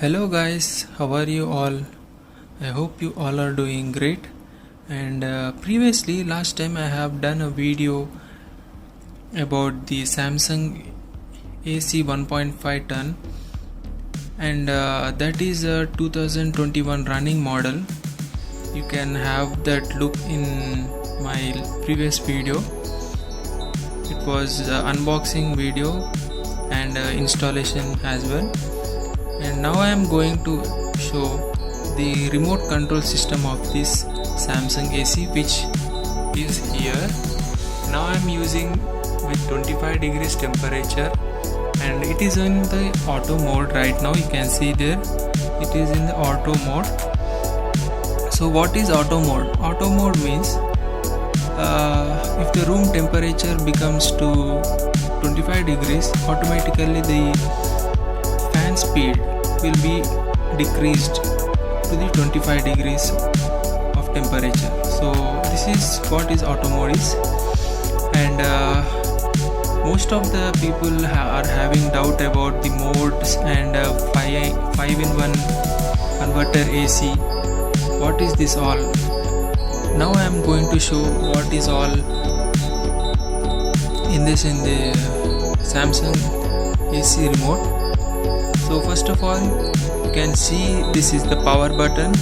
Hello guys, how are you all? I hope you all are doing great. And previously, last time I have done a video about the Samsung AC 1.5 ton, and that is a 2021 running model. You can have that look in my previous video. It was unboxing video and installation as well. And now I am going to show the remote control system of this Samsung AC, which is here. Now I am using with 25 degrees temperature, and it is in the auto mode right now. You can see there it is in the auto mode. So what is auto mode? Auto mode means if the room temperature becomes to 25 degrees, automatically the fan speed will be decreased to the 25 degrees of temperature. So this is what is auto mode is. And most of the people are having doubt about the modes and 5-in-1 converter AC. What is this all? Now I am going to show what is all in the Samsung AC remote. So first of all, you can see this is the power button,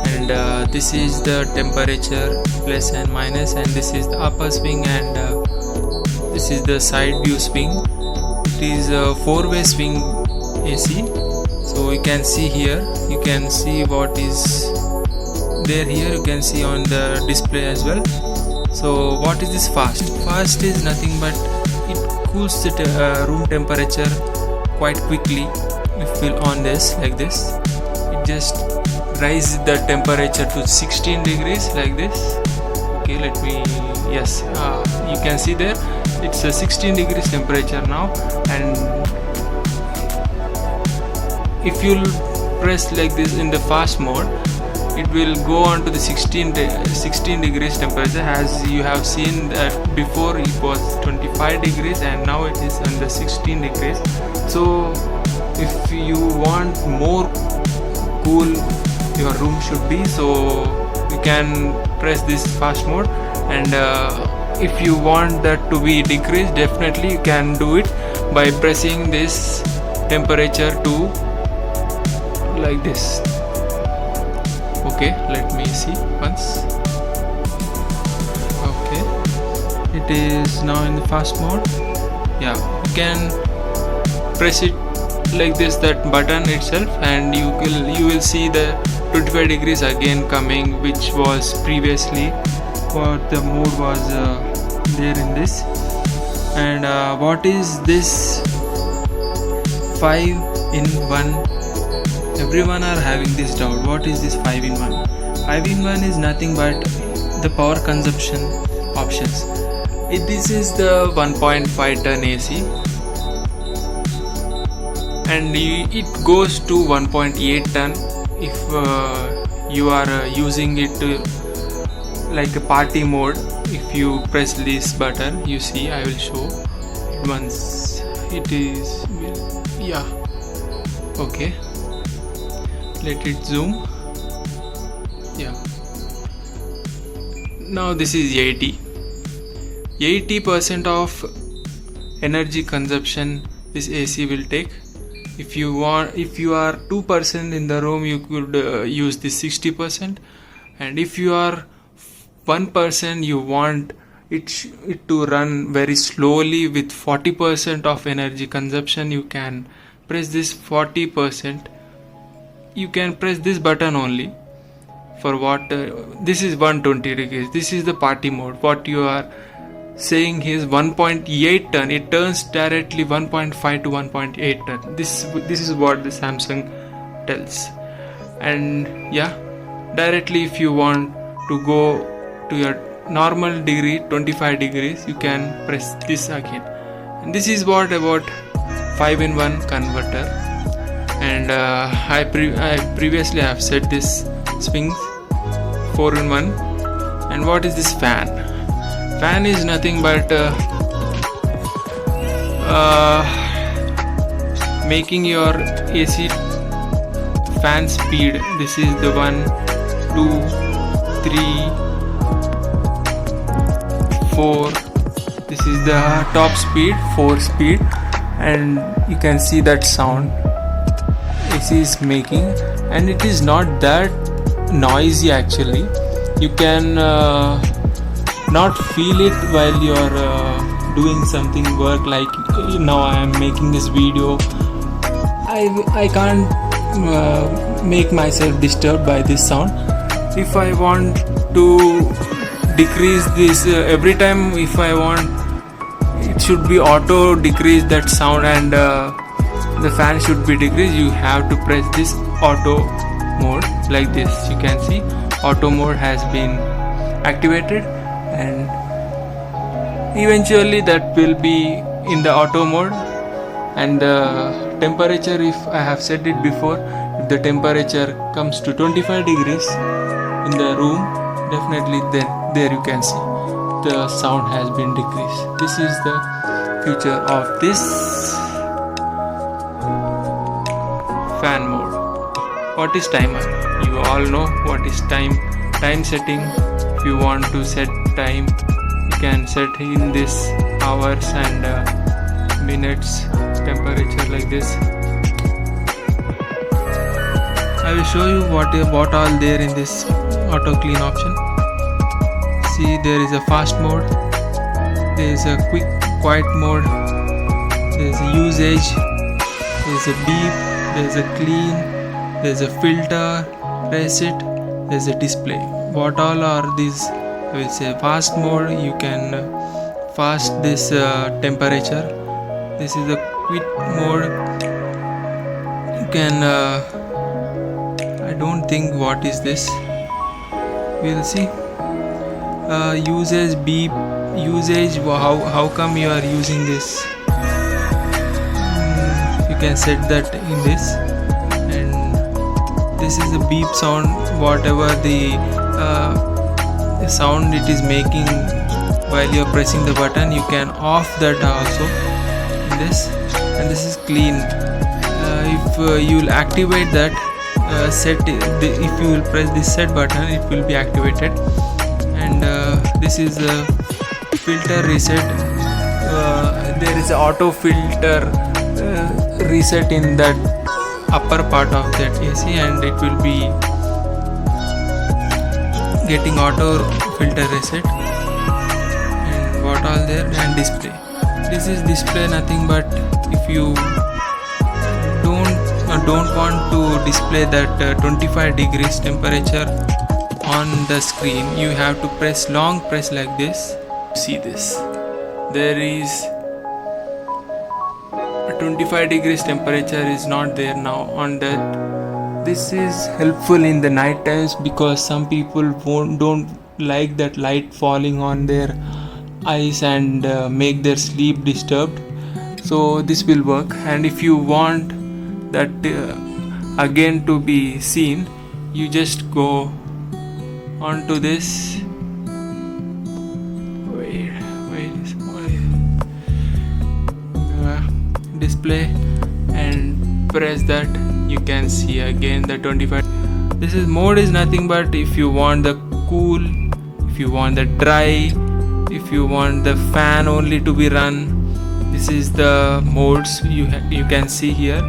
and this is the temperature plus and minus, and this is the upper swing, and this is the side view swing. It is a 4-way swing AC. So you can see here, you can see what is there here, you can see on the display as well. So what is this fast? Fast is nothing but it cools the room temperature quite quickly. If you on this like this, it just raises the temperature to 16 degrees like this. Okay, let me, yes, you can see there it's a 16 degrees temperature now. And if you press like this in the fast mode, it will go on to the 16 degrees temperature. As you have seen that before it was 25 degrees and now it is on the 16 degrees. So if you want more cool your room should be, so you can press this fast mode. And if you want that to be decreased, definitely you can do it by pressing this temperature to like this. Okay, let me see once. Okay, it is now in the fast mode. Yeah, you can press it like this, that button itself, and you will see the 25 degrees again coming, which was previously what the mode was there in this. And what is this 5-in-1? Everyone are having this doubt. What is this 5-in-1? 5-in-1 is nothing but the power consumption options. This is the 1.5 ton AC, and it goes to 1.8 ton if you are using it like a party mode. If you press this button, you see, I will show once. It is, yeah, okay, let it zoom. Yeah, now this is 80% of energy consumption this AC will take. If you are 2% in the room, you could use this 60%, and if you are 1%, you want it to run very slowly with 40% of energy consumption, you can press this 40%. You can press this button only for what this is 120 degrees. This is the party mode. What you are saying is 1.8 ton, it turns directly 1.5 to 1.8 ton. This is what the Samsung tells. And yeah, directly if you want to go to your normal degree 25 degrees, you can press this again. And this is what about 5-in-1 converter. And I previously have said this swings 4-in-1. And what is this fan? Fan is nothing but making your AC fan speed. This is the 1, 2, 3, 4. This is the top speed, 4 speed, and you can see that sound AC is making, and it is not that noisy actually. You can not feel it while you are doing something work, like now I am making this video. I can't make myself disturbed by this sound. If I want to decrease this every time, if I want, it should be auto decrease that sound, and the fan should be decreased. You have to press this auto mode like this. You can see auto mode has been activated, and eventually that will be in the auto mode. And the temperature, if I have said it before, if the temperature comes to 25 degrees in the room, definitely then there you can see the sound has been decreased. This is the feature of this fan mode. What is timer? You all know what is time setting. If you want to set time, you can set in this hours and minutes, temperature like this. I will show you what all there in this auto clean option. See, there is a fast mode, there is a quiet mode, there is a usage, there is a beep, there is a clean, there is a filter, reset, there is a display. What all are these? I will say fast mode. You can fast this temperature. This is a quick mode. You can I don't think what is this. We'll see. Usage, beep, usage. How come you are using this? You can set that in this, and this is the beep sound. Whatever the sound it is making while you are pressing the button, you can off that also in this. And this is clean. If you will activate that set, if you will press this set button, it will be activated. And this is a filter reset. There is a auto filter reset in that upper part of that AC, and it will be getting auto filter reset. And what all there? And display. This is display, nothing but if you don't want to display that 25 degrees temperature on the screen, you have to press like this. See this, there is a 25 degrees temperature is not there now on that. This is helpful in the night times because some people don't like that light falling on their eyes and make their sleep disturbed. So this will work. And if you want that again to be seen, you just go onto this. Display and press that. You can see again the 25. This is mode is nothing but if you want the cool, if you want the dry, if you want the fan only to be run. This is the modes you can see here.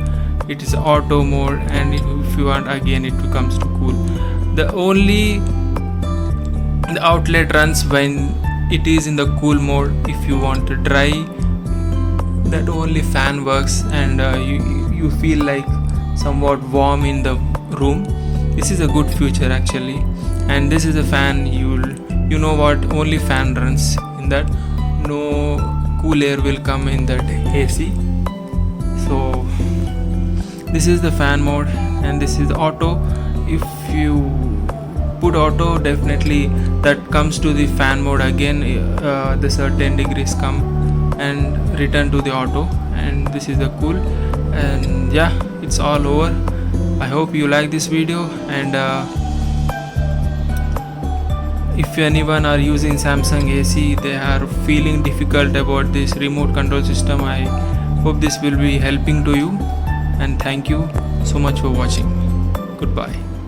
It is auto mode, and if you want again it becomes to cool. The outlet runs when it is in the cool mode. If you want to dry, that only fan works, and you feel like somewhat warm in the room. This is a good feature actually. And this is a fan. You know what, only fan runs in that. No cool air will come in that AC. So this is the fan mode, and this is auto. If you put auto, definitely that comes to the fan mode again. The certain degrees come and return to the auto. And this is the cool. And yeah, it's all over. I hope you like this video. And if anyone are using Samsung AC, they are feeling difficult about this remote control system, I hope this will be helping to you. And thank you so much for watching. Goodbye.